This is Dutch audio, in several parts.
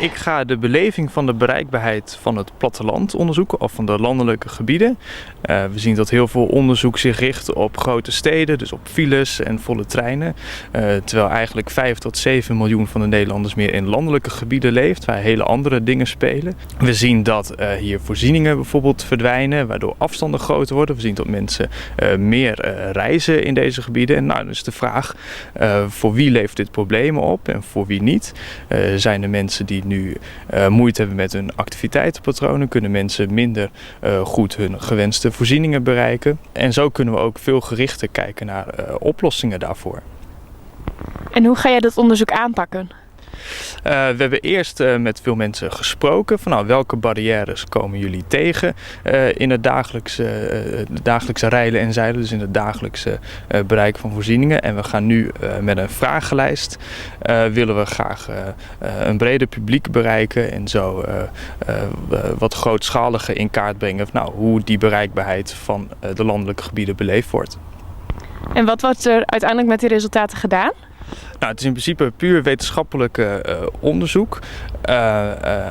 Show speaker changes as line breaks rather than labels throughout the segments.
Ik ga de beleving van de bereikbaarheid van het platteland onderzoeken of van de landelijke gebieden. We zien dat heel veel onderzoek zich richt op grote steden, dus op files en volle treinen. Terwijl eigenlijk 5 tot 7 miljoen van de Nederlanders meer in landelijke gebieden leeft, waar hele andere dingen spelen. We zien dat hier voorzieningen bijvoorbeeld verdwijnen, waardoor afstanden groter worden. We zien dat mensen meer reizen in deze gebieden. En nou, dus de vraag, voor wie levert dit problemen op en voor wie niet? Zijn er mensen die nu moeite hebben met hun activiteitenpatronen? Kunnen mensen minder goed hun gewenste voorzieningen bereiken? En zo kunnen we ook veel gerichter kijken naar oplossingen daarvoor.
En hoe ga jij dat onderzoek aanpakken?
We hebben eerst met veel mensen gesproken van welke barrières komen jullie tegen in het dagelijkse rijden en zeilen, dus in het dagelijkse bereiken van voorzieningen. En we gaan nu met een vragenlijst willen we graag een breder publiek bereiken en zo wat grootschaliger in kaart brengen hoe die bereikbaarheid van de landelijke gebieden beleefd wordt.
En wat wordt er uiteindelijk met die resultaten gedaan?
Nou, het is in principe puur wetenschappelijk onderzoek.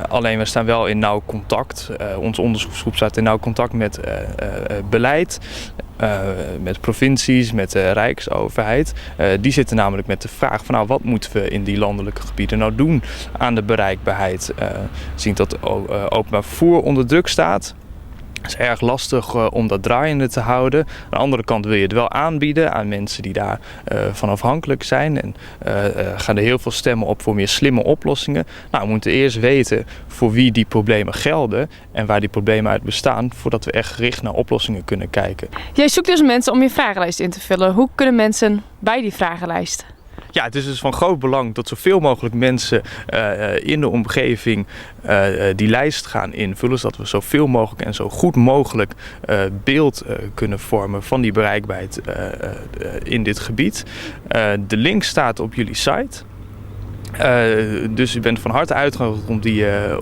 Alleen we staan wel in nauw contact. Onze onderzoeksgroep staat in nauw contact met beleid, met provincies, met de Rijksoverheid. Die zitten namelijk met de vraag van wat moeten we in die landelijke gebieden nou doen aan de bereikbaarheid. We zien dat openbaar vervoer onder druk staat. Het is erg lastig om dat draaiende te houden. Aan de andere kant wil je het wel aanbieden aan mensen die daar van afhankelijk zijn. En gaan er heel veel stemmen op voor meer slimme oplossingen. Nou, we moeten eerst weten voor wie die problemen gelden en waar die problemen uit bestaan, voordat we echt gericht naar oplossingen kunnen kijken.
Jij zoekt dus mensen om je vragenlijst in te vullen. Hoe kunnen mensen bij die vragenlijst?
Ja, het is dus van groot belang dat zoveel mogelijk mensen in de omgeving die lijst gaan invullen, zodat we zoveel mogelijk en zo goed mogelijk beeld kunnen vormen van die bereikbaarheid in dit gebied. De link staat op jullie site. Dus u bent van harte uitgenodigd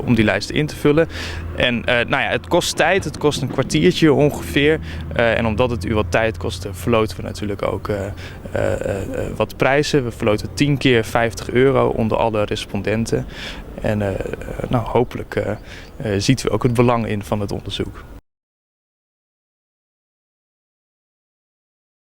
om die lijst in te vullen. En het kost tijd, het kost een kwartiertje ongeveer. En omdat het u wat tijd kost, verloten we natuurlijk ook wat prijzen. We verloten 10 keer €50 onder alle respondenten. En hopelijk ziet u ook het belang in van het onderzoek.